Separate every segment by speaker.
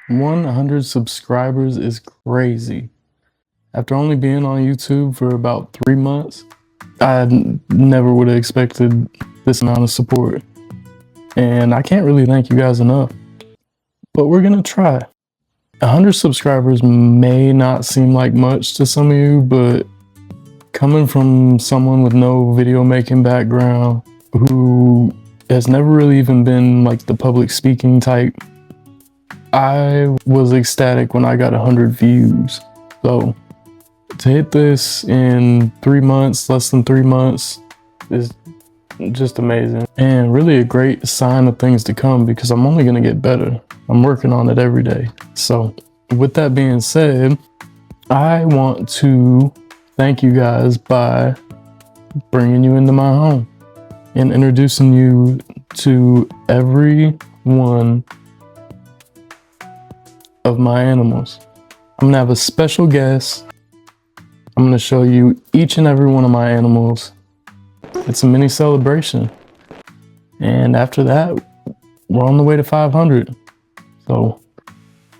Speaker 1: 100 subscribers is crazy. After only being on YouTube for about 3 months, I never would have expected this amount of support. And I can't really thank you guys enough. But we're gonna try. 100 subscribers may not seem like much to some of you, but coming from someone with no video making background, who has never really even been like the public speaking type, I was ecstatic when I got 100 views. So to hit this in 3 months, less than 3 months, is just amazing. And really a great sign of things to come, because I'm only gonna get better. I'm working on it every day. So with that being said, I want to thank you guys by bringing you into my home and introducing you to every one of my animals. I'm gonna have a special guest. I'm gonna show you each and every one of my animals. It's a mini celebration. And after that, we're on the way to 500. So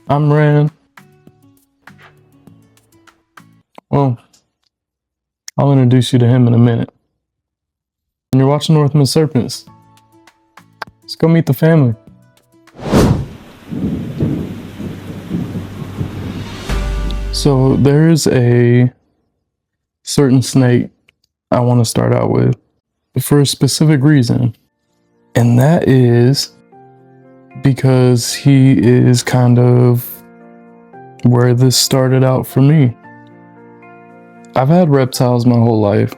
Speaker 1: I'm Ren. Well, I'll introduce you to him in a minute. And you're watching Northman Serpents. Let's go meet the family. So there's a certain snake I want to start out with for a specific reason. And that is because he is kind of where this started out for me. I've had reptiles my whole life.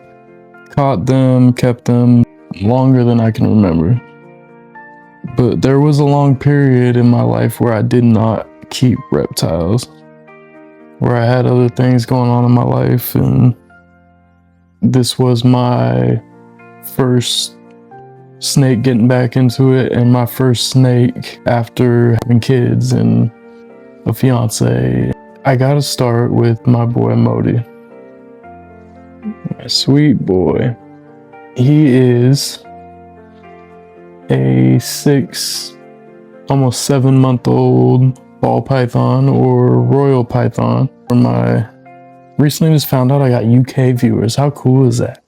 Speaker 1: Caught them, kept them longer than I can remember. But there was a long period in my life where I did not keep reptiles, where I had other things going on in my life, and this was my first snake getting back into it, and my first snake after having kids and a fiance. I gotta start with my boy Modi. My sweet boy. He is a 6, almost 7-month-old ball python, or royal python. Recently just found out I got UK viewers. How cool is that?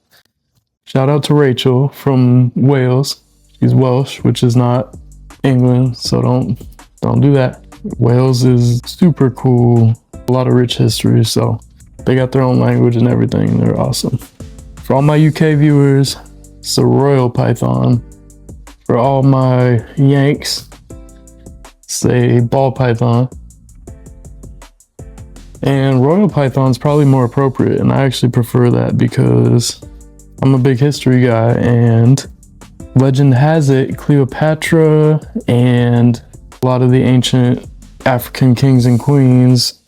Speaker 1: Shout out to Rachel from Wales. She's Welsh, which is not England, so don't do that. Wales is super cool, a lot of rich history, so they got their own language and everything. They're awesome. For all my UK viewers, it's a royal python. For all my Yanks, it's a ball python. And royal python's probably more appropriate, and I actually prefer that because I'm a big history guy, and legend has it Cleopatra and a lot of the ancient African kings and queens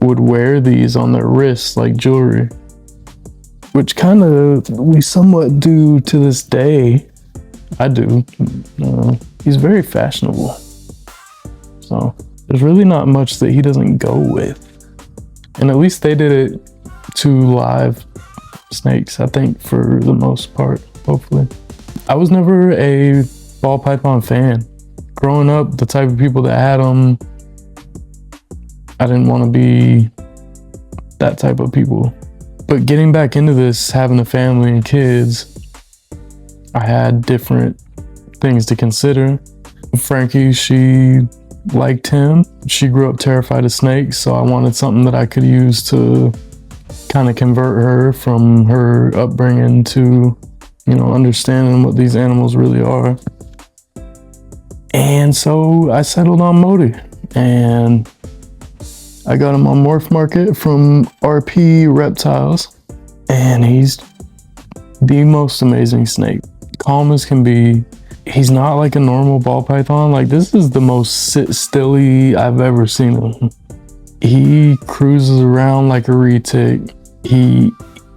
Speaker 1: would wear these on their wrists like jewelry, which kind of we somewhat do to this day. I do. He's very fashionable, so there's really not much that he doesn't go with. And at least they did it to live snakes, I think, for the most part, hopefully. I was never a ball python fan. Growing up, the type of people that had them, I didn't want to be that type of people. But getting back into this, having a family and kids, I had different things to consider. Frankie, she liked him. She grew up terrified of snakes, so I wanted something that I could use to kind of convert her from her upbringing to, understanding what these animals really are. And so I settled on Modi, and I got him on Morph Market from RP Reptiles, and he's the most amazing snake. Calm as can be. He's not like a normal ball python. Like, this is the most sit-stilly I've ever seen him. He cruises around like a retic. He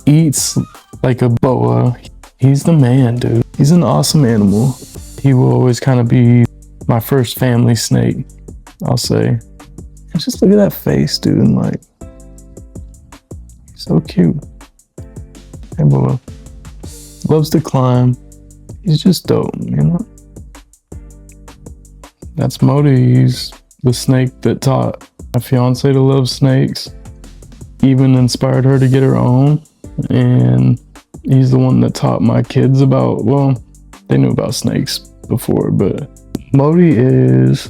Speaker 1: eats like a boa. He's the man, dude. He's an awesome animal. He will always kind of be my first family snake, I'll say. And just look at that face, dude. Like, so cute. Hey, boa. Loves to climb. He's just dope, That's Modi. He's the snake that taught my fiance to love snakes, even inspired her to get her own. And he's the one that taught my kids about, well, they knew about snakes before, but Modi is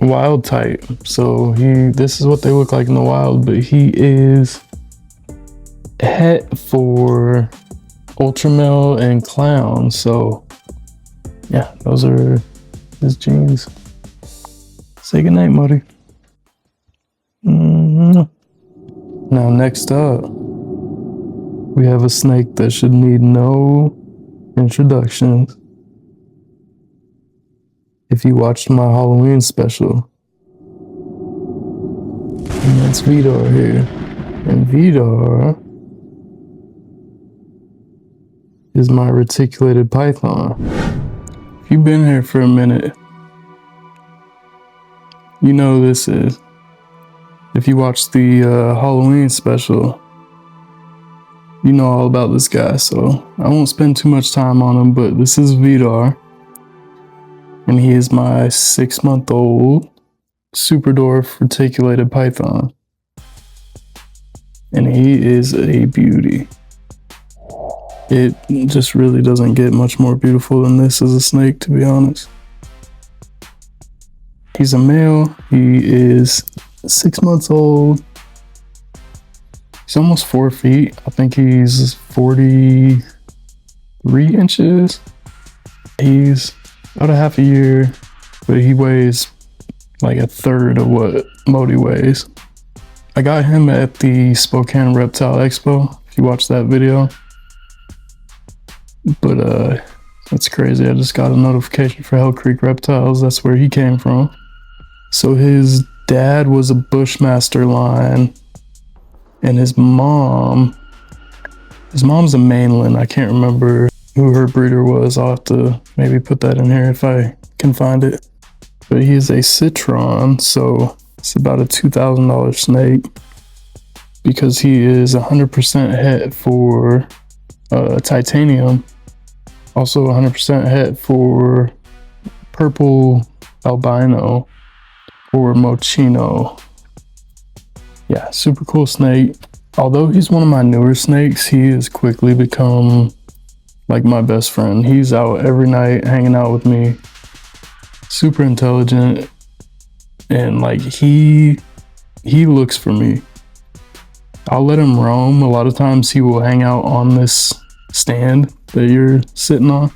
Speaker 1: wild type. So this is what they look like in the wild, but he is het for ultra male and clown. So yeah, those are his genes. Say goodnight, Modi. Now next up, we have a snake that should need no introductions. If you watched my Halloween special. And that's Vidar here. And Vidar is my reticulated python. If you've been here for a minute, you know who this is. If you watched the Halloween special, you know all about this guy, so I won't spend too much time on him, but this is Vidar. And he is my 6-month-old super dwarf reticulated python. And he is a beauty. It just really doesn't get much more beautiful than this as a snake, to be honest. He's a male. He is 6 months old. He's almost 4 feet. I think he's 43 inches. He's about a half a year, but he weighs like a third of what Modi weighs. I got him at the Spokane Reptile Expo, if you watched that video. But that's crazy. I just got a notification for Hell Creek Reptiles. That's where he came from. So his dad was a Bushmaster line, and his mom's a mainland. I can't remember who her breeder was. I'll have to maybe put that in here if I can find it. But he is a Citron, so it's about a $2,000 snake because he is 100% het for titanium. Also 100% het for purple albino or mochino. Yeah, super cool snake. Although he's one of my newer snakes, he has quickly become like my best friend. He's out every night hanging out with me. Super intelligent, and like he looks for me. I'll let him roam. A lot of times he will hang out on this stand that you're sitting on.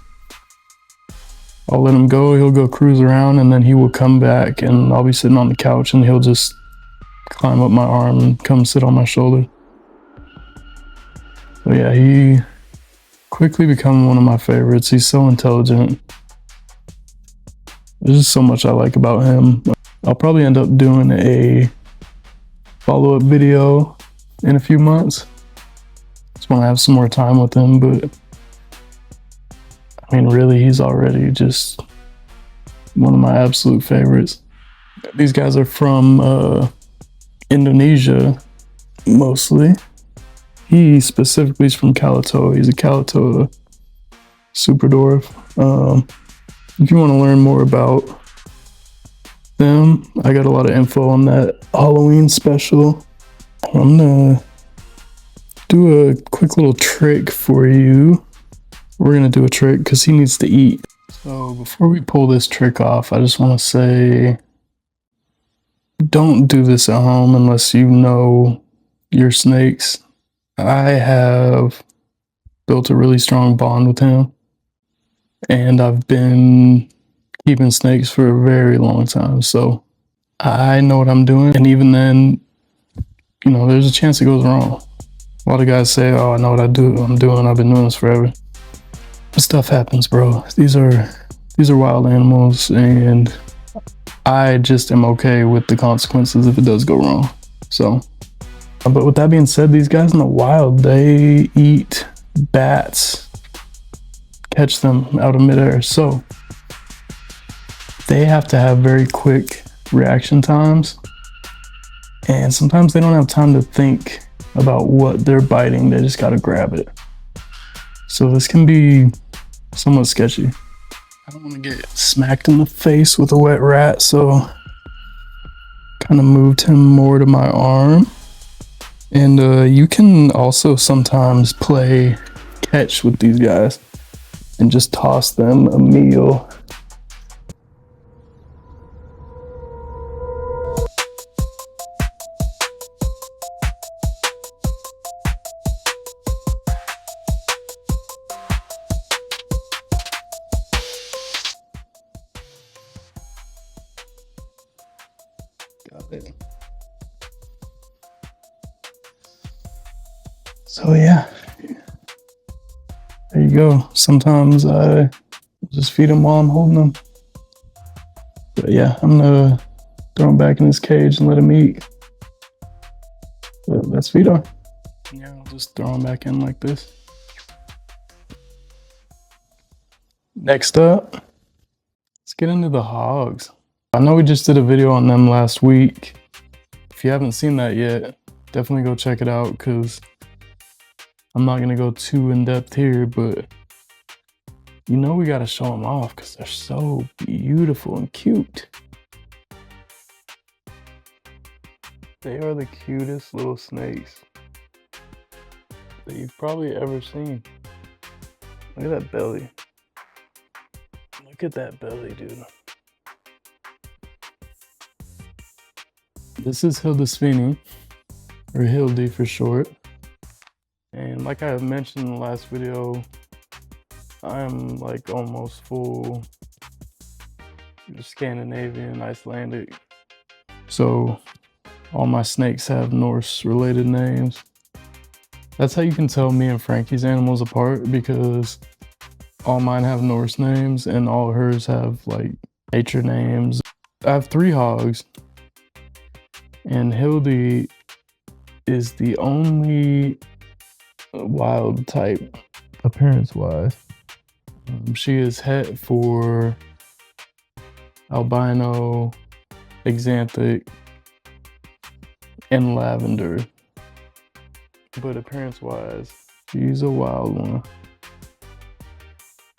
Speaker 1: I'll let him go. He'll go cruise around, and then he will come back, and I'll be sitting on the couch, and he'll just climb up my arm and come sit on my shoulder. So yeah, he quickly become one of my favorites. He's so intelligent. There's just so much I like about him. I'll probably end up doing a follow-up video in a few months. Just want to have some more time with him, but I mean, really, he's already just one of my absolute favorites. These guys are from Indonesia, mostly. He specifically is from Kalatoa. He's a Kalatoa super dwarf. If you want to learn more about them, I got a lot of info on that Halloween special. I'm gonna do a quick little trick for you. We're gonna do a trick because he needs to eat. So before we pull this trick off, I just want to say, don't do this at home unless you know your snakes. I have built a really strong bond with him, and I've been keeping snakes for a very long time, so I know what I'm doing. And even then, you know, there's a chance it goes wrong. A lot of guys say, oh, I know what I'm doing, I've been doing this forever. But stuff happens, bro. These are wild animals, and I just am okay with the consequences if it does go wrong. So, but with that being said, these guys in the wild, they eat bats, catch them out of midair. So they have to have very quick reaction times. And sometimes they don't have time to think about what they're biting. They just gotta grab it. So this can be somewhat sketchy. I don't want to get smacked in the face with a wet rat, so kind of moved him more to my arm. And you can also sometimes play catch with these guys and just toss them a meal. Got it. So yeah, there you go. Sometimes I just feed him while I'm holding him. But yeah, I'm gonna throw him back in his cage and let him eat. But let's feed him. Yeah, I'll just throw him back in like this. Next up, let's get into the hogs. I know we just did a video on them last week. If you haven't seen that yet, definitely go check it out, because I'm not gonna go too in depth here, but you know we gotta show them off because they're so beautiful and cute. They are the cutest little snakes that you've probably ever seen. Look at that belly. Look at that belly, dude. This is Hilda Sweeney, or Hildy for short. And like I mentioned in the last video, I'm like almost full Scandinavian, Icelandic. So all my snakes have Norse related names. That's how you can tell me and Frankie's animals apart, because all mine have Norse names and all hers have like nature names. I have 3 hogs, and Hildy is the only wild type appearance wise. She is het for albino, axanthic, and lavender, but appearance wise she's a wild one.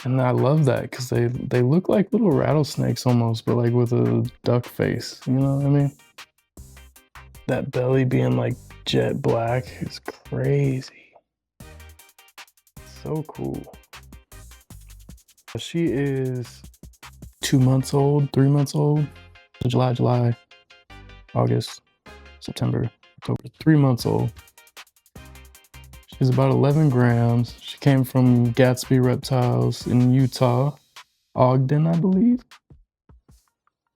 Speaker 1: And I love that because they look like little rattlesnakes almost, but like with a duck face, you know what I mean? That belly being like jet black is crazy. So cool. She is 2 months old, 3 months old. July, August, September, October, 3 months old. She's about 11 grams. She came from Gatsby Reptiles in Utah, Ogden, I believe.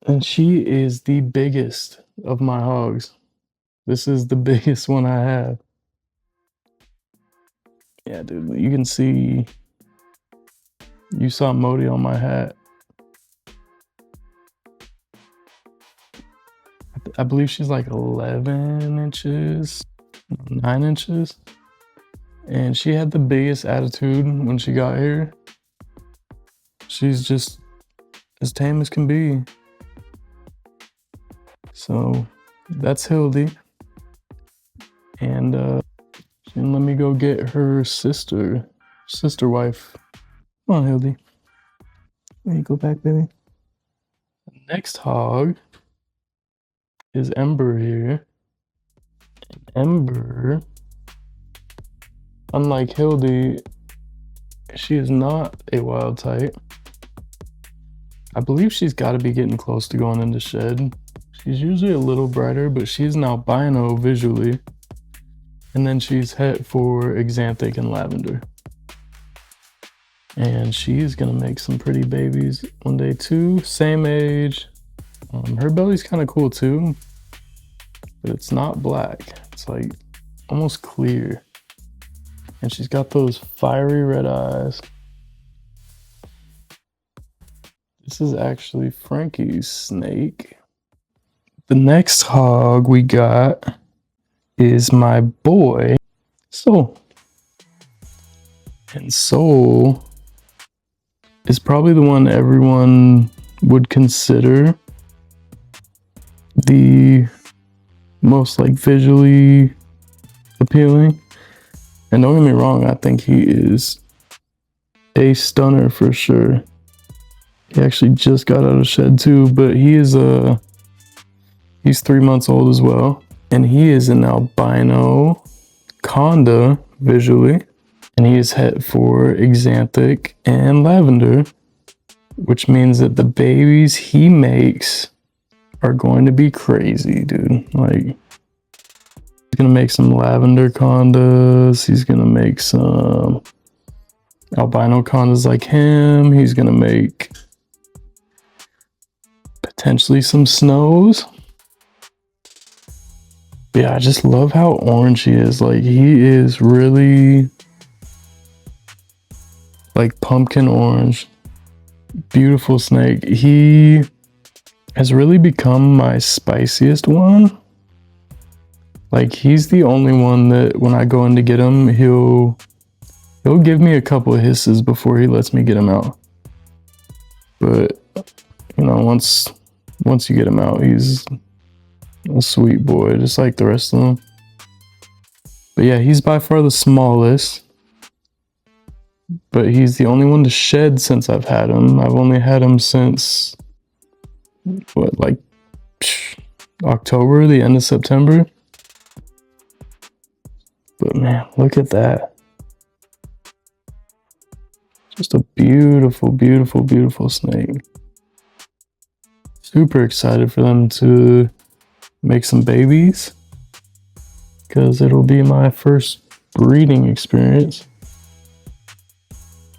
Speaker 1: And she is the biggest of my hogs. This is the biggest one I have. Yeah, dude, you can see, you saw Modi on my hat. I believe she's like 11 inches, 9 inches. And she had the biggest attitude when she got here. She's just as tame as can be. So that's Hildy. And let me go get her sister wife. Come on, Hildy. There you go back, baby. Next hog is Ember here. Ember, unlike Hildy, she is not a wild type. I believe she's got to be getting close to going into shed. She's usually a little brighter, but she's an albino visually. And then she's het for axanthic and lavender. And she is gonna make some pretty babies one day too. Same age. Her belly's kind of cool too, but it's not black. It's like almost clear. And she's got those fiery red eyes. This is actually Frankie's snake. The next hog we got is my boy, Soul. And Soul is probably the one everyone would consider the most like visually appealing. And don't get me wrong, I think he is a stunner for sure. He actually just got out of shed too, but he's He's 3 months old as well. And he is an albino conda visually. And he is het for Xanthic and Lavender, which means that the babies he makes are going to be crazy, dude. Like, he's gonna make some Lavender condas. He's gonna make some albino condas like him. He's gonna make potentially some snows. But yeah, I just love how orange he is. Like, he is really like pumpkin orange. Beautiful snake. He has really become my spiciest one. Like, he's the only one that when I go in to get him, he'll give me a couple of hisses before he lets me get him out. But you know, once you get him out, he's a sweet boy, just like the rest of them. But yeah, he's by far the smallest. But he's the only one to shed since I've had him. I've only had him since, what, like October, the end of September. But man, look at that. Just a beautiful, beautiful, beautiful snake. Super excited for them to make some babies, because it'll be my first breeding experience.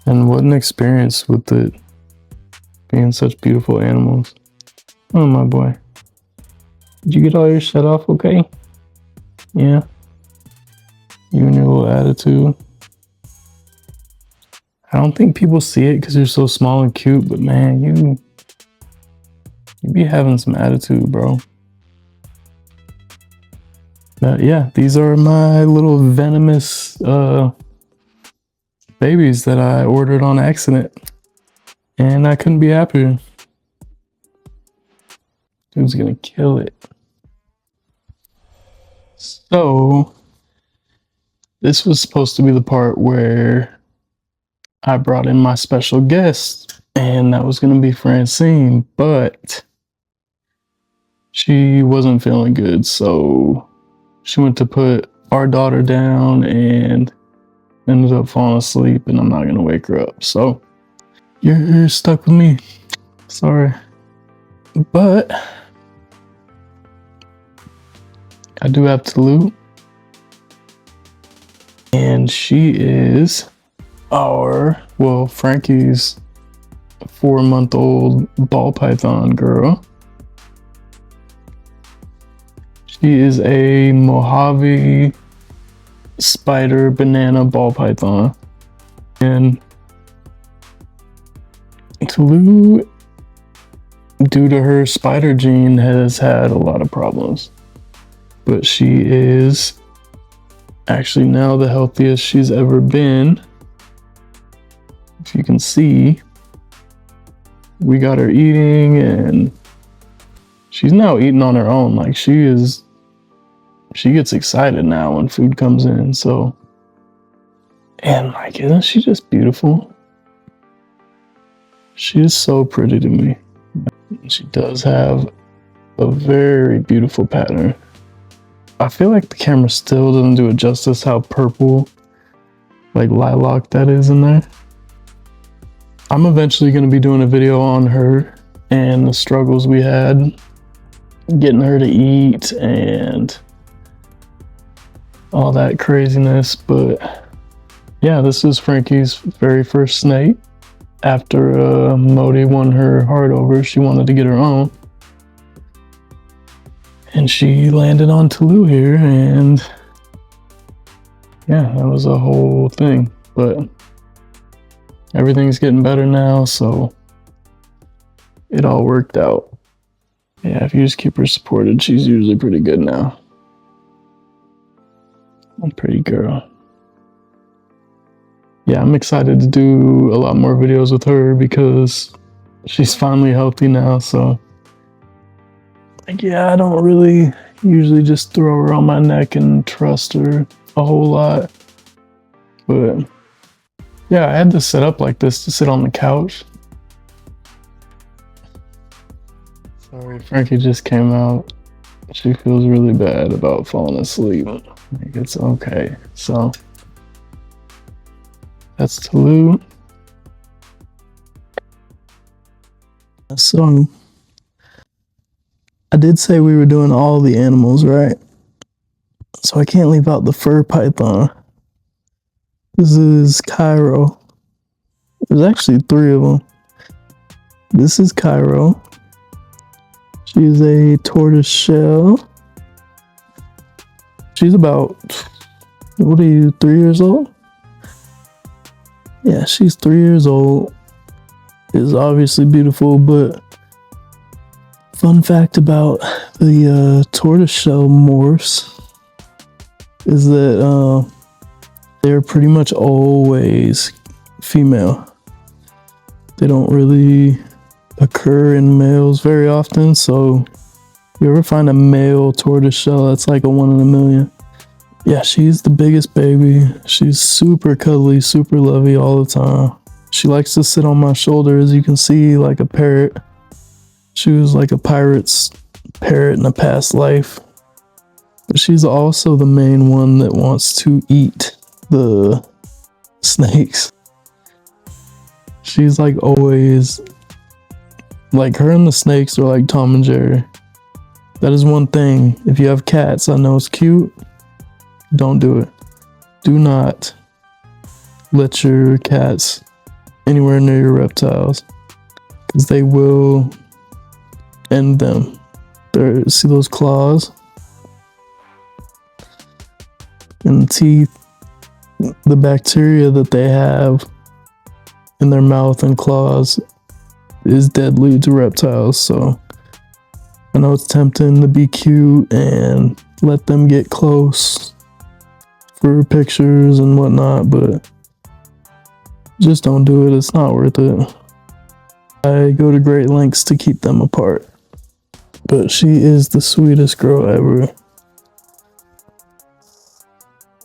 Speaker 1: And what an experience with it being such beautiful animals. Oh my boy. Did you get all your shit off okay? Yeah. You and your little attitude. I don't think people see it because you're so small and cute, but man, you be having some attitude, bro. But yeah, these are my little venomous babies that I ordered on accident, and I couldn't be happier. Dude's gonna kill it. So this was supposed to be the part where I brought in my special guest, and that was gonna be Francine, but she wasn't feeling good, so she went to put our daughter down and ended up falling asleep, and I'm not gonna wake her up. So you're stuck with me. Sorry. But I do have Talou, and she is Frankie's 4-month-old ball python girl. She is a Mojave spider banana ball python. And Talou, due to her spider gene, has had a lot of problems. But she is actually now the healthiest she's ever been. If you can see, we got her eating, and she's now eating on her own. Like, she gets excited now when food comes in. So, and like, isn't she just beautiful? She is so pretty to me. She does have a very beautiful pattern. I feel like the camera still doesn't do it justice how purple, like lilac, that is in there. I'm eventually going to be doing a video on her and the struggles we had getting her to eat and all that craziness. But yeah, this is Frankie's very first snake. After Modi won her heart over, she wanted to get her own. And she landed on Talou here, and yeah, that was a whole thing. But everything's getting better now, so it all worked out. Yeah, if you just keep her supported, she's usually pretty good now. A pretty girl. Yeah, I'm excited to do a lot more videos with her because she's finally healthy now, so like, yeah, I don't really usually just throw her on my neck and trust her a whole lot. But yeah, I had to set up like this to sit on the couch. Sorry, Frankie just came out. She feels really bad about falling asleep. Like, it's okay. So that's Tolu. So I did say we were doing all the animals, right? So I can't leave out the fur python. This is Cairo. There's actually 3 of them. This is Cairo. She's a tortoise shell. She's about, what are you, 3 years old? Yeah, she's 3 years old. Is obviously beautiful, but fun fact about the tortoiseshell morphs is that they're pretty much always female. They don't really occur in males very often, so if you ever find a male tortoiseshell, that's like a 1 in a million. Yeah, she's the biggest baby. She's super cuddly, super lovey all the time. She likes to sit on my shoulder, as you can see, like a parrot. She was like a pirate's parrot in a past life. But she's also the main one that wants to eat the snakes. She's like always, like her and the snakes are like Tom and Jerry. That is one thing. If you have cats, I know it's cute. Don't do it. Do not let your cats anywhere near your reptiles, because they will end them. See those claws and the teeth? The bacteria that they have in their mouth and claws is deadly to reptiles. So I know it's tempting to be cute and let them get close for pictures and whatnot, but just don't do it. It's not worth it. I go to great lengths to keep them apart. But she is the sweetest girl ever.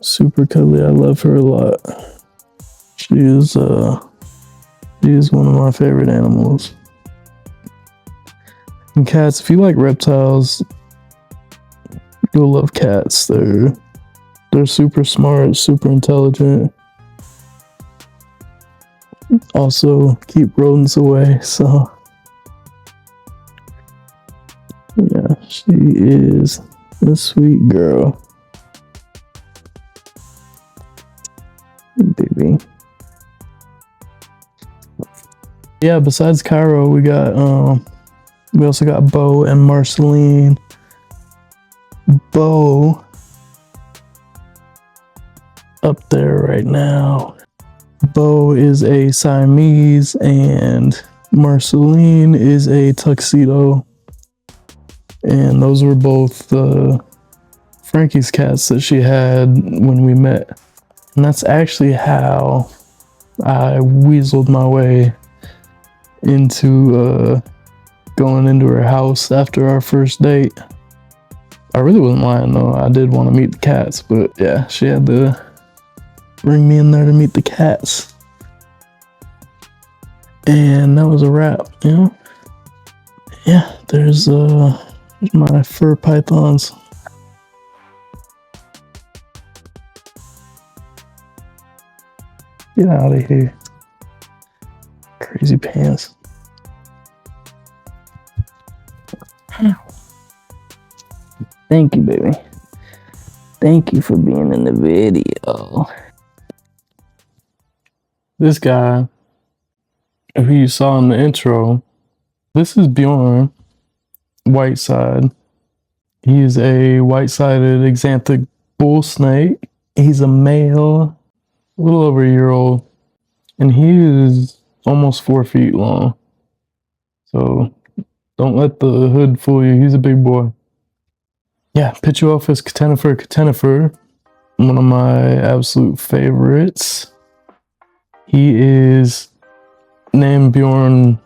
Speaker 1: Super cuddly. I love her a lot. She is one of my favorite animals. And cats, if you like reptiles, you'll love cats. They're super smart, super intelligent. Also keep rodents away, so yeah, she is a sweet girl. Baby. Yeah, besides Cairo, we also got Bo and Marceline. Bo up there right now. Bo is a Siamese and Marceline is a tuxedo. And those were both Frankie's cats that she had when we met. And that's actually how I weaseled my way into going into her house after our first date. I really wasn't lying though. I did want to meet the cats, but yeah, she had to bring me in there to meet the cats. And that was a wrap, you know? Yeah, there's my fur pythons. Get out of here. Crazy pants. Thank you, baby. Thank you for being in the video. This guy, who you saw in the intro, this is Bjorn Whiteside. He is a white-sided axanthic bull snake. He's a male, a little over a year old, and he is almost 4 feet long. So don't let the hood fool you. He's a big boy. Yeah, Pituophis catenifer, one of my absolute favorites. He is named Bjorn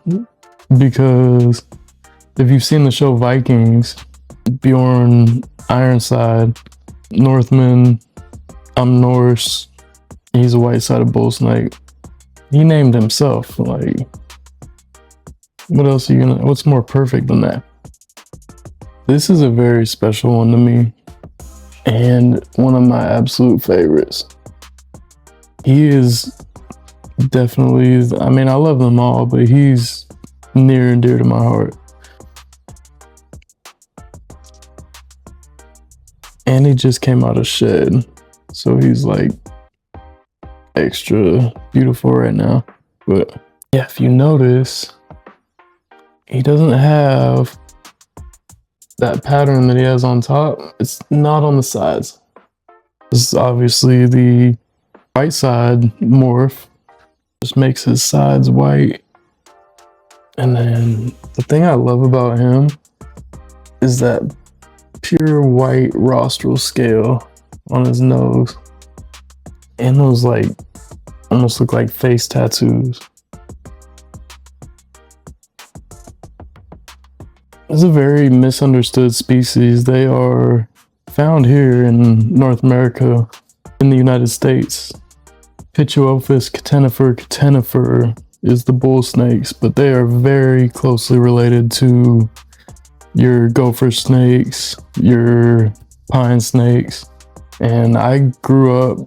Speaker 1: because if you've seen the show Vikings, Bjorn Ironside, Northman, I'm Norse, he's a white-sided bull snake. He named himself. Like, what else are you gonna, what's more perfect than that? This is a very special one to me and one of my absolute favorites. He is definitely, I mean, I love them all, but he's near and dear to my heart. And he just came out of shed, so he's like extra beautiful right now. But yeah, if you notice, he doesn't have that pattern that he has on top. It's not on the sides. This is obviously the white side morph. Just makes his sides white. And then the thing I love about him is that pure white rostral scale on his nose. And those like almost look like face tattoos. It's a very misunderstood species. They are found here in North America, in the United States. Pituophis catenifer is the bull snakes, but they are very closely related to your gopher snakes, your pine snakes. And I grew up,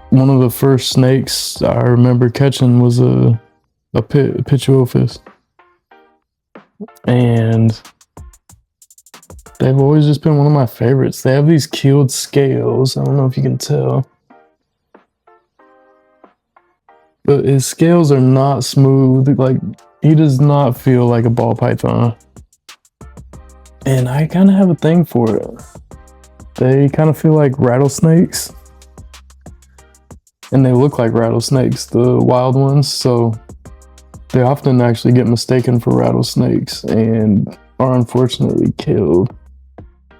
Speaker 1: one of the first snakes I remember catching was a Pituophis. And they've always just been one of my favorites. They have these keeled scales. I don't know if you can tell, but his scales are not smooth. Like, he does not feel like a ball python. And I kind of have a thing for it. They kind of feel like rattlesnakes. And they look like rattlesnakes, the wild ones. So they often actually get mistaken for rattlesnakes and are unfortunately killed.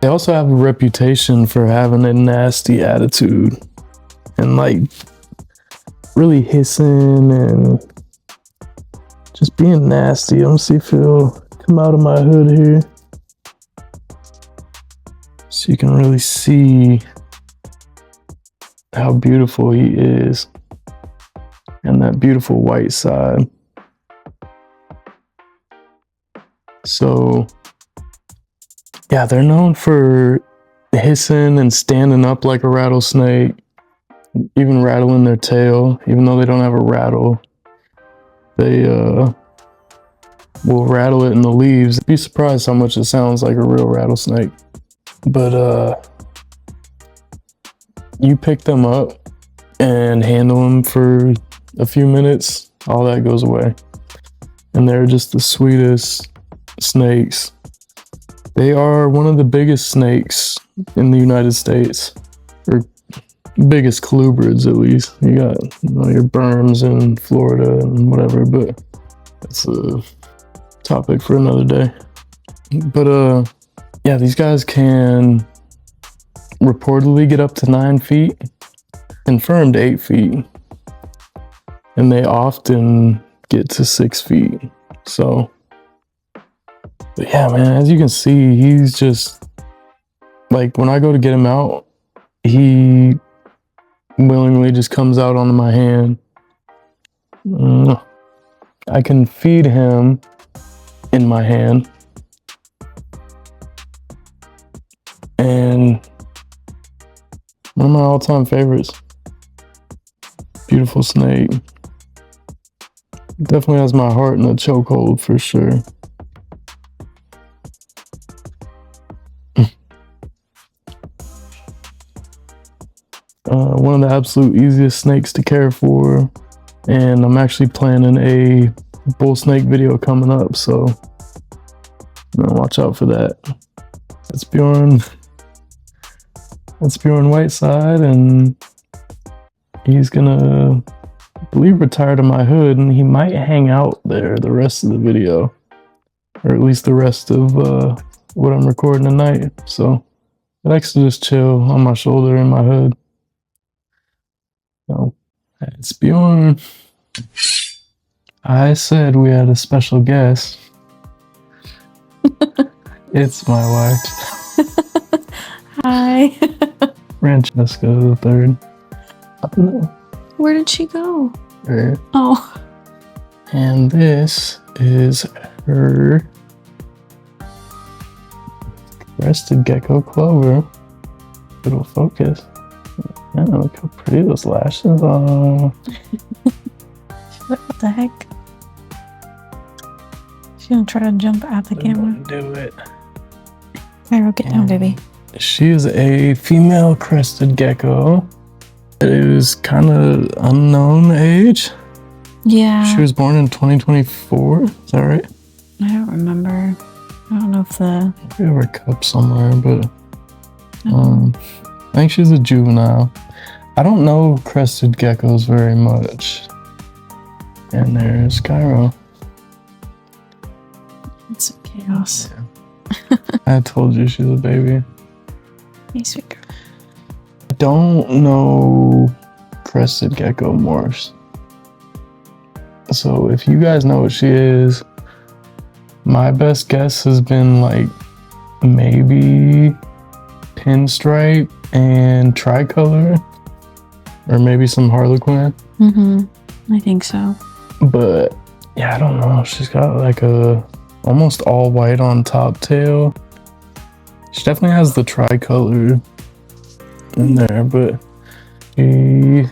Speaker 1: They also have a reputation for having a nasty attitude and like really hissing and just being nasty. Let me see if he'll come out of my hood here so you can really see how beautiful he is and that beautiful white side. So yeah, they're known for hissing and standing up like a rattlesnake, even rattling their tail. Even though they don't have a rattle, they will rattle it in the leaves. You'd be surprised how much it sounds like a real rattlesnake. But you pick them up and handle them for a few minutes, all that goes away. And they're just the sweetest snakes. They are one of the biggest snakes in the United States, or biggest colubrids at least. You got, you know, your berms in Florida and whatever, but that's a topic for another day. But yeah, these guys can reportedly get up to 9 feet, confirmed 8 feet, and they often get to 6 feet. So but yeah, man, as you can see, he's just like, when I go to get him out, he willingly just comes out onto my hand. I can feed him in my hand. And one of my all-time favorites. Beautiful snake. Definitely has my heart in a chokehold for sure. One of the absolute easiest snakes to care for, and I'm actually planning a bull snake video coming up, so watch out for that. That's Bjorn. That's Bjorn Whiteside, and he's gonna, I believe, retire to my hood, and he might hang out there the rest of the video, or at least the rest of what I'm recording tonight. So I likes to just chill on my shoulder in my hood. So it's Bjorn. I said we had a special guest. It's my wife.
Speaker 2: Hi.
Speaker 1: Francesca the third.
Speaker 2: Where did she go?
Speaker 1: Right.
Speaker 2: Oh.
Speaker 1: And this is her Crested gecko clover. It'll focus. Yeah, look how pretty those lashes are.
Speaker 2: What the heck? She's gonna try to jump at the camera.
Speaker 1: Do it.
Speaker 2: Cairo, get down, baby.
Speaker 1: She is a female crested gecko. It is kind of unknown age.
Speaker 2: Yeah.
Speaker 1: She was born in 2024. Is that right?
Speaker 2: I don't remember. I don't know if the...
Speaker 1: We have her cup somewhere, but I think she's a juvenile. I don't know crested geckos very much. And there's Cairo.
Speaker 2: It's some chaos.
Speaker 1: I told you she's a baby.
Speaker 2: Hey, sweet girl.
Speaker 1: I don't know crested gecko morphs. So if you guys know what she is, my best guess has been like maybe pinstripe and tricolor, or maybe some harlequin.
Speaker 2: I think so.
Speaker 1: But yeah, I don't know. She's got like a almost all white on top tail. She definitely has the tricolor in there, but she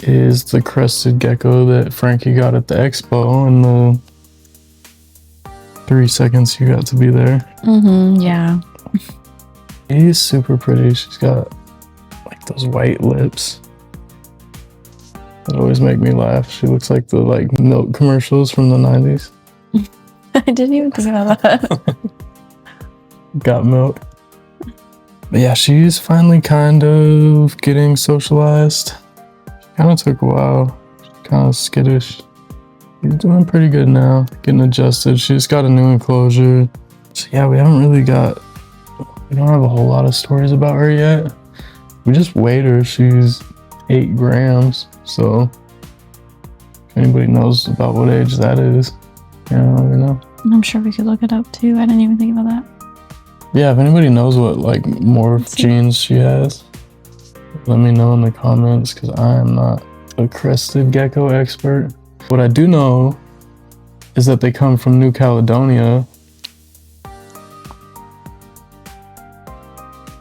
Speaker 1: is the crested gecko that Frankie got at the expo in the 3 seconds you got to be there.
Speaker 2: Yeah.
Speaker 1: She's super pretty. She's got like those white lips that always make me laugh. She looks like the like milk commercials from the 90s.
Speaker 2: I didn't even think about that.
Speaker 1: Got milk. But yeah, she's finally kind of getting socialized. Kind of took a while. Kind of skittish. She's doing pretty good now. Getting adjusted. She's got a new enclosure. So yeah, we don't have a whole lot of stories about her yet. We just weighed her. She's 8 grams. So if anybody knows about what age that is, let me know.
Speaker 2: I'm sure we could look it up too. I didn't even think about that.
Speaker 1: Yeah, if anybody knows what like morph genes she has, let me know in the comments, because I am not a crested gecko expert. What I do know is that they come from New Caledonia.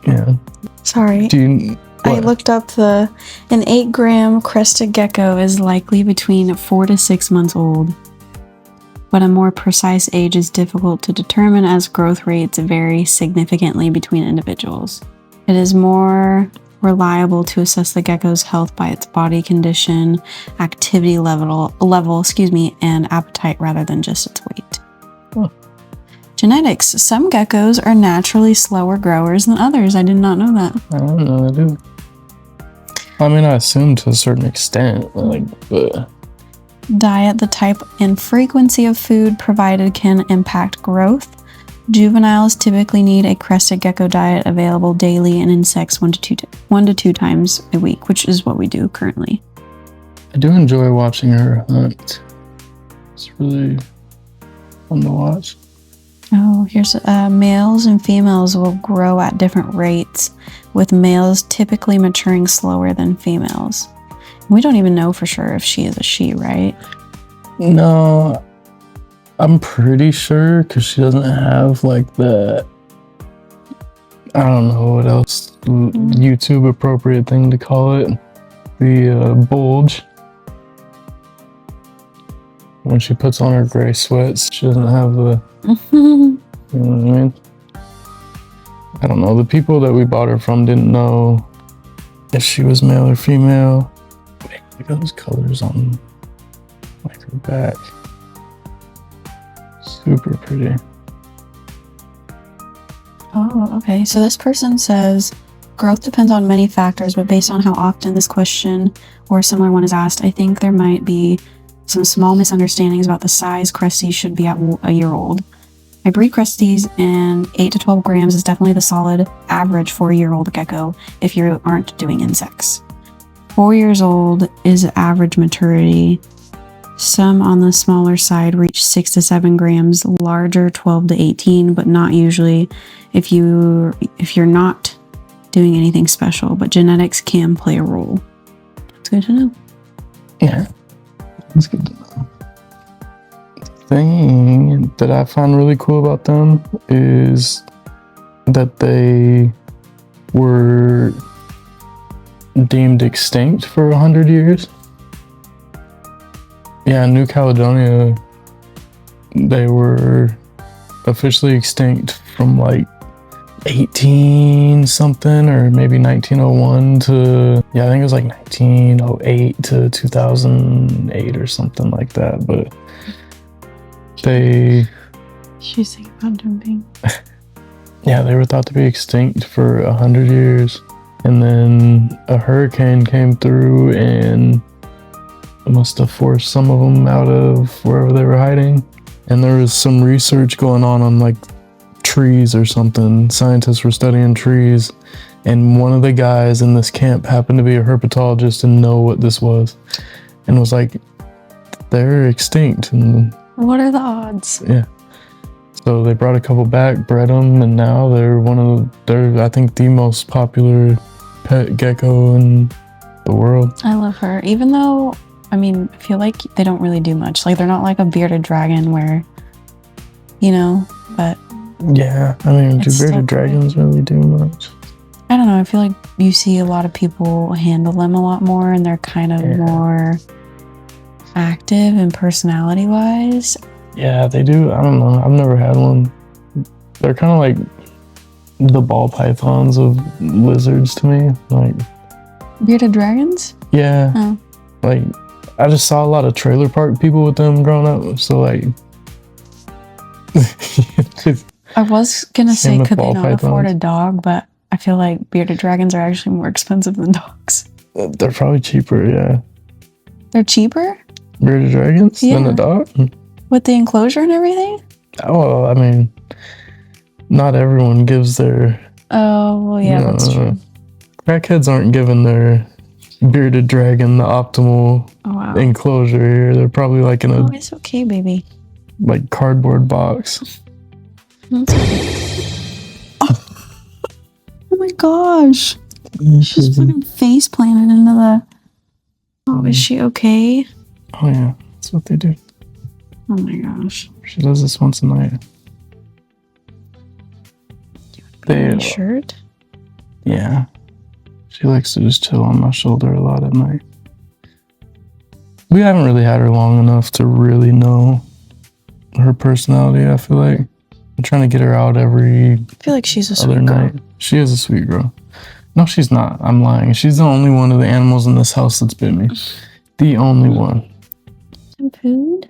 Speaker 1: Yeah.
Speaker 2: Sorry. I looked up an 8-gram crested gecko is likely between 4 to 6 months old. But a more precise age is difficult to determine as growth rates vary significantly between individuals. It is more reliable to assess the gecko's health by its body condition, activity level, and appetite rather than just its weight.
Speaker 1: Oh.
Speaker 2: Genetics. Some geckos are naturally slower growers than others. I did not know that.
Speaker 1: I don't know, I do. I mean, I assume to a certain extent, but...
Speaker 2: Diet. The type and frequency of food provided can impact growth. Juveniles typically need a crested gecko diet available daily and insects 1 to 2 times a week, which is what we do currently.
Speaker 1: I do enjoy watching her hunt. It's really fun to watch.
Speaker 2: Oh, here's males and females will grow at different rates, with males typically maturing slower than females. We don't even know for sure if she is a she, right?
Speaker 1: No, I'm pretty sure, because she doesn't have like the, I don't know what else, YouTube appropriate thing to call it, the bulge. When she puts on her gray sweats, she doesn't have the, you know what I mean? I don't know, the people that we bought her from didn't know if she was male or female. Look at those colors on like her back. Super pretty.
Speaker 2: Oh, okay. So this person says, growth depends on many factors, but based on how often this question or a similar one is asked, I think there might be some small misunderstandings about the size Cresties should be at a year old. I breed Cresties, and 8 to 12 grams is definitely the solid average for a year-old gecko if you aren't doing insects. 4 years old is average maturity. Some on the smaller side reach 6 to 7 grams, larger 12 to 18, but not usually if you're not doing anything special, but genetics can play a role. It's good to know.
Speaker 1: Yeah, it's good to know. The thing that I find really cool about them is that they were deemed extinct for 100 years. Yeah, New Caledonia, they were officially extinct from like 18 something or maybe 1901 to, yeah, I think it was like 1908 to 2008 or something like that. But
Speaker 2: she's thinking about jumping.
Speaker 1: Yeah, they were thought to be extinct for 100 years. And then a hurricane came through and must have forced some of them out of wherever they were hiding. And there was some research going on like trees or something. Scientists were studying trees, and one of the guys in this camp happened to be a herpetologist and know what this was, and was like, they're extinct. And
Speaker 2: what are the odds?
Speaker 1: yeah, so they brought a couple back, bred them, and now they're I think the most popular pet gecko in the world.
Speaker 2: I love her, even though, I mean, I feel like they don't really do much. Like, they're not like a bearded dragon where, you know, but
Speaker 1: Yeah, I mean, do
Speaker 2: It's still
Speaker 1: bearded dragons really do much?
Speaker 2: I don't know. I feel like you see a lot of people handle them a lot more, and they're kind of more active and personality wise.
Speaker 1: Yeah, they do. I don't know. I've never had one. They're kind of like the ball pythons of lizards to me. Like,
Speaker 2: Bearded dragons?
Speaker 1: yeah.
Speaker 2: Oh.
Speaker 1: Like, I just saw a lot of trailer park people with them growing up. So, like,
Speaker 2: I was gonna say,
Speaker 1: Same with
Speaker 2: could they
Speaker 1: ball
Speaker 2: not afford a
Speaker 1: pythons.
Speaker 2: dog? But I feel like bearded dragons are actually more expensive than dogs.
Speaker 1: they're probably cheaper, yeah.
Speaker 2: They're cheaper
Speaker 1: Bearded dragons than
Speaker 2: Yeah.
Speaker 1: a dog?
Speaker 2: with the enclosure and everything.
Speaker 1: Oh, I mean, not everyone gives their...
Speaker 2: Oh, well, yeah, that's true.
Speaker 1: Crackheads aren't giving their bearded dragon the optimal
Speaker 2: Oh, wow.
Speaker 1: enclosure here. They're probably like in a
Speaker 2: Oh, it's okay, baby.
Speaker 1: like cardboard box.
Speaker 2: That's okay. Oh my gosh. She's fucking face planted into the. Oh, is she okay?
Speaker 1: Oh yeah, that's what they do.
Speaker 2: Oh my gosh.
Speaker 1: She does this once a night.
Speaker 2: My shirt?
Speaker 1: Yeah. She likes to just chill on my shoulder a lot at night. We haven't really had her long enough to really know her personality, I feel like. I'm trying to get her out every
Speaker 2: I feel like she's a
Speaker 1: other
Speaker 2: sweet girl.
Speaker 1: night. She is a sweet girl. No, she's not. I'm lying. She's the only one of the animals in this house that's bit me. The only one.
Speaker 2: Some food?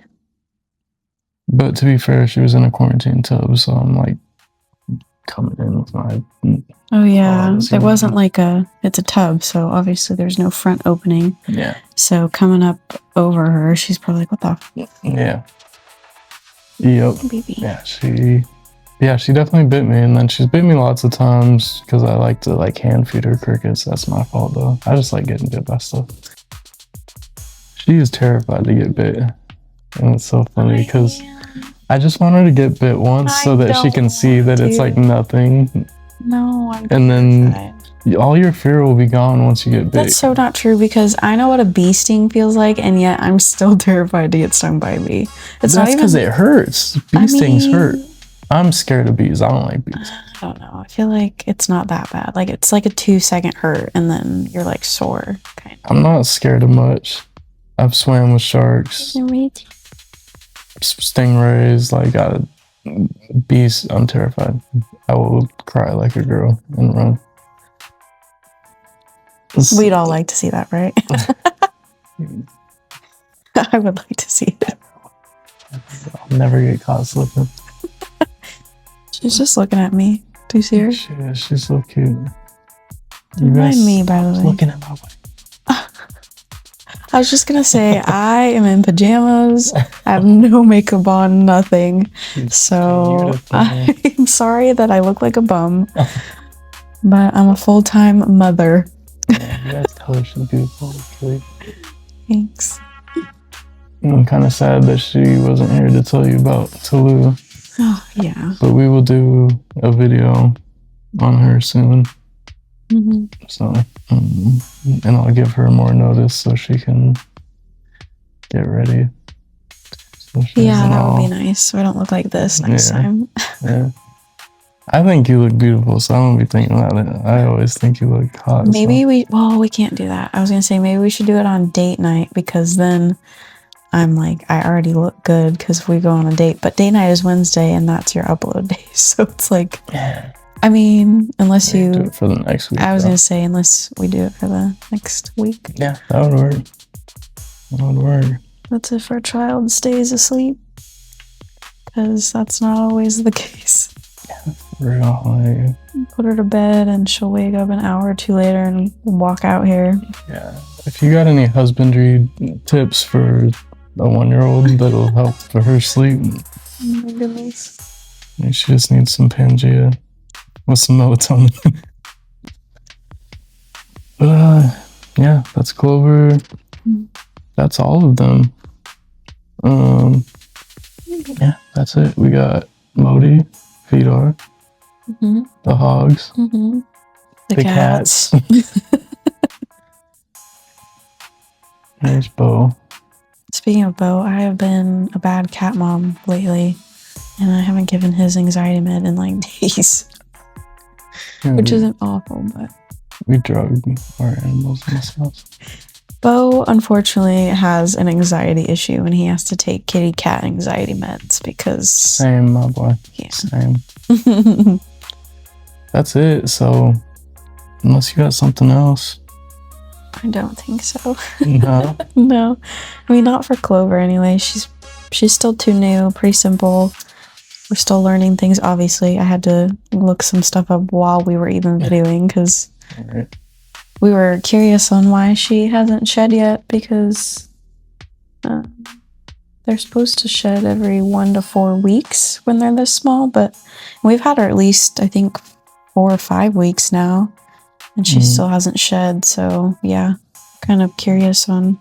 Speaker 1: But to be fair, she was in a quarantine tub, so I'm like coming in with my...
Speaker 2: Oh yeah.
Speaker 1: that's
Speaker 2: There
Speaker 1: good.
Speaker 2: wasn't like it's a tub, so obviously there's no front opening.
Speaker 1: Yeah.
Speaker 2: So coming up over her, she's probably like, what the
Speaker 1: Yeah. Yep.
Speaker 2: baby?
Speaker 1: Yeah, she definitely bit me, and then she's bit me lots of times because I like to like hand feed her crickets. That's my fault though. I just like getting bit by stuff. She is terrified to get bit, and it's so funny because I just want her to get bit once so
Speaker 2: I
Speaker 1: that she can
Speaker 2: don't
Speaker 1: see that
Speaker 2: want
Speaker 1: it's like
Speaker 2: to.
Speaker 1: nothing,
Speaker 2: No, I'm
Speaker 1: and then
Speaker 2: terrified.
Speaker 1: all your fear will be gone once you get bit.
Speaker 2: That's so not true because I know what a bee sting feels like, and yet I'm still terrified to get stung by a bee. It's
Speaker 1: That's
Speaker 2: not even.
Speaker 1: because it hurts. Bee
Speaker 2: I
Speaker 1: stings
Speaker 2: mean,
Speaker 1: hurt. I'm scared of bees. I don't like bees.
Speaker 2: I don't know. I feel like it's not that bad. Like it's like a 2-second hurt, and then you're like sore. Kind
Speaker 1: I'm not scared of much. I've swam with sharks,
Speaker 2: of.
Speaker 1: stingrays, bees. I'm terrified. I will cry like a girl and run.
Speaker 2: We'd all like to see that, right? I would like to see it.
Speaker 1: I'll never get caught slipping.
Speaker 2: She's just looking at me. Do you see her?
Speaker 1: She's so cute.
Speaker 2: Don't mind me, by the way.
Speaker 1: Looking at my way.
Speaker 2: I was just gonna say I am in pajamas. I have no makeup on, nothing. So
Speaker 1: beautiful.
Speaker 2: I'm sorry that I look like a bum, but I'm a full-time mother.
Speaker 1: Yeah, you guys tell her she's beautiful. Really.
Speaker 2: Thanks.
Speaker 1: I'm kind of sad that she wasn't here to tell you about Tulu,
Speaker 2: Oh yeah.
Speaker 1: but we will do a video on her soon.
Speaker 2: hmm
Speaker 1: So, and I'll give her more notice so she can get ready. So she
Speaker 2: Yeah,
Speaker 1: doesn't
Speaker 2: that would be
Speaker 1: all-
Speaker 2: nice. So I don't look like this next
Speaker 1: Yeah.
Speaker 2: time.
Speaker 1: Yeah. I think you look beautiful, so I won't be thinking about it. I always think you look hot.
Speaker 2: Maybe we can't do that. I was gonna say maybe we should do it on date night, because then I'm like, I already look good because we go on a date. But date night is Wednesday, and that's your upload day. So it's like,
Speaker 1: Yeah.
Speaker 2: I mean, unless
Speaker 1: Do
Speaker 2: you,
Speaker 1: it for the next week.
Speaker 2: I was
Speaker 1: though.
Speaker 2: gonna say unless we do it for the next week.
Speaker 1: Yeah, that would work. That would work.
Speaker 2: That's if our child stays asleep, because that's not always the case.
Speaker 1: Real, like,
Speaker 2: Put her to bed, and she'll wake up an hour or two later and walk out here.
Speaker 1: yeah. If you got any husbandry tips for a 1-year-old that'll help for her sleep,
Speaker 2: Oh my goodness.
Speaker 1: she just needs some Pangea with some melatonin. But yeah, that's Clover. That's all of them. Yeah, that's it. We got Modi, Fedor,
Speaker 2: Mm-hmm.
Speaker 1: the hogs,
Speaker 2: Mm-hmm.
Speaker 1: the cats. There's Bo.
Speaker 2: Speaking of Bo, I have been a bad cat mom lately, and I haven't given his anxiety med in like days,
Speaker 1: Yeah,
Speaker 2: which isn't awful, but
Speaker 1: we drug our animals in this house.
Speaker 2: Bo unfortunately has an anxiety issue, and he has to take kitty cat anxiety meds because
Speaker 1: Same, my boy.
Speaker 2: Yeah.
Speaker 1: Same. That's it. So, unless you got something else,
Speaker 2: I don't think so.
Speaker 1: no.
Speaker 2: No, I mean, not for Clover anyway. She's still too new, pretty simple. We're still learning things. Obviously, I had to look some stuff up while we were even videoing, because
Speaker 1: All right.
Speaker 2: we were curious on why she hasn't shed yet, because they're supposed to shed every 1 to 4 weeks when they're this small, but we've had her at least, I think, 4 or 5 weeks now, and she still hasn't shed. So yeah, kind of curious on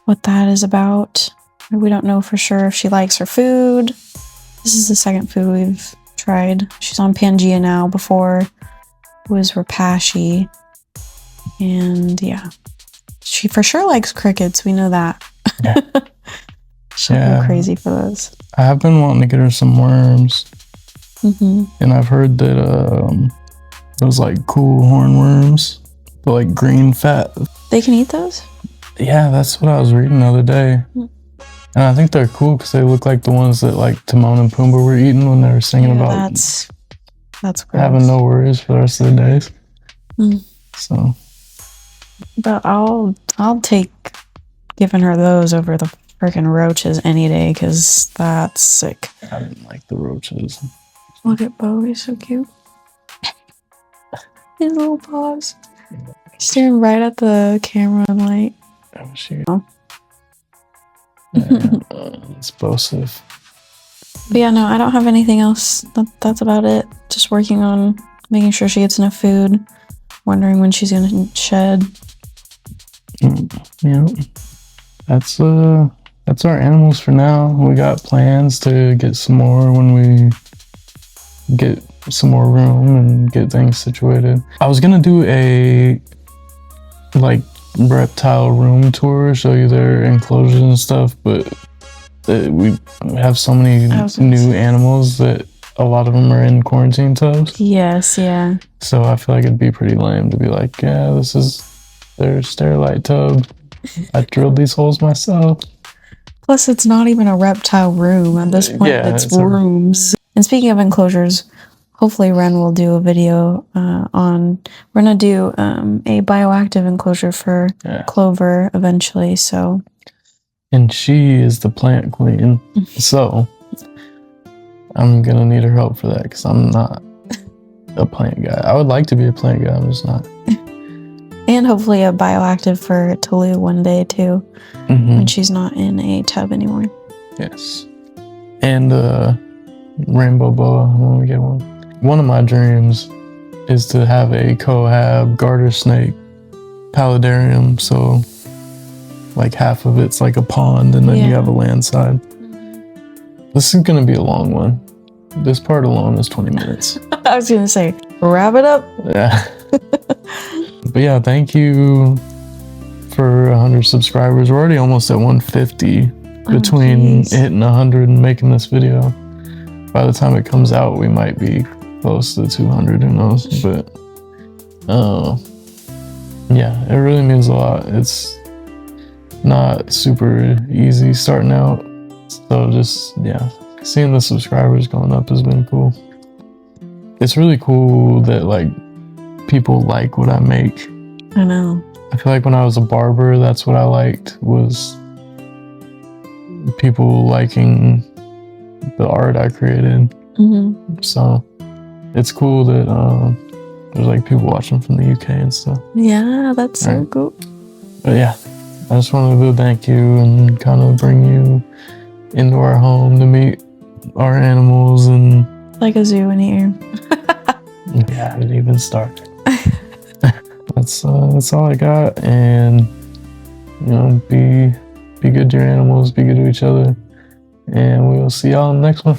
Speaker 2: what that is about. We don't know for sure if she likes her food. This is the second food we've tried. She's on Pangea now. Before it was Repashy. And yeah, she for sure likes crickets. We know that.
Speaker 1: Yeah.
Speaker 2: She'll
Speaker 1: Yeah.
Speaker 2: go crazy for those.
Speaker 1: I have been wanting to get her some worms,
Speaker 2: Mm-hmm.
Speaker 1: and I've heard that those like cool hornworms, the like green fat.
Speaker 2: They can eat those?
Speaker 1: Yeah, that's what I was reading the other day.
Speaker 2: Hmm.
Speaker 1: And I think they're cool because they look like the ones that like Timon and Pumbaa were eating when they were singing
Speaker 2: Yeah,
Speaker 1: about
Speaker 2: that's gross.
Speaker 1: having no worries for the rest of the days.
Speaker 2: Hmm.
Speaker 1: So,
Speaker 2: But I'll take giving her those over the freaking roaches any day, because that's sick.
Speaker 1: I didn't like the roaches.
Speaker 2: Look at Bo, he's so cute. His little paws. Staring right at the camera and like,
Speaker 1: Oh, shoot.
Speaker 2: Oh.
Speaker 1: Yeah, explosive.
Speaker 2: but yeah, no, I don't have anything else. That's about it. Just working on making sure she gets enough food. Wondering when she's gonna shed.
Speaker 1: Yeah, that's our animals for now. We got plans to get some more when we get some more room and get things situated. I was gonna do a like reptile room tour, show you their enclosures and stuff, but we have so many
Speaker 2: I was gonna
Speaker 1: new
Speaker 2: say.
Speaker 1: animals that a lot of them are in quarantine tubs.
Speaker 2: Yes, yeah.
Speaker 1: So I feel like it'd be pretty lame to be like, yeah, this is their Sterilite tub. I drilled these holes myself.
Speaker 2: Plus, it's not even a reptile room at this point.
Speaker 1: Yeah,
Speaker 2: it's
Speaker 1: it's a-
Speaker 2: rooms. And speaking of enclosures, hopefully Ren will do a video on. We're gonna do a bioactive enclosure for
Speaker 1: Yeah.
Speaker 2: Clover eventually. So
Speaker 1: And she is the plant queen. So I'm gonna need her help for that because I'm not a plant guy. I would like to be a plant guy, I'm just not.
Speaker 2: and hopefully a bioactive for Tolu one day too,
Speaker 1: Mhm.
Speaker 2: when she's not in a tub anymore.
Speaker 1: Yes. And rainbow boa when we get one. One of my dreams is to have a cohab garter snake paludarium. So like half of it's like a pond and then you
Speaker 2: Yeah.
Speaker 1: have a land side. This is gonna be a long one. This part alone is 20 minutes.
Speaker 2: I was gonna say, wrap it up.
Speaker 1: Yeah. But yeah, thank you for 100 subscribers. We're already almost at 150 between
Speaker 2: jeez.
Speaker 1: hitting 100 and making this video. by the time it comes out, we might be close to 200. Who knows? But yeah, it really means a lot. It's not super easy starting out, so just seeing the subscribers going up has been cool. It's really cool that like people like what I make.
Speaker 3: I know.
Speaker 1: I feel like when I was a barber, that's what I liked, was people liking the art I created.
Speaker 3: Mm-hmm.
Speaker 1: So it's cool that there's like people watching from the UK and stuff.
Speaker 3: Yeah, that's so
Speaker 1: Right.
Speaker 3: cool.
Speaker 1: But yeah, I just wanted to thank you and kind of bring you into our home to meet our animals, and
Speaker 3: Like a zoo in here.
Speaker 1: we haven't even started. That's all I got, and you know, be good to your animals, be good to each other, and we will see y'all in the next one.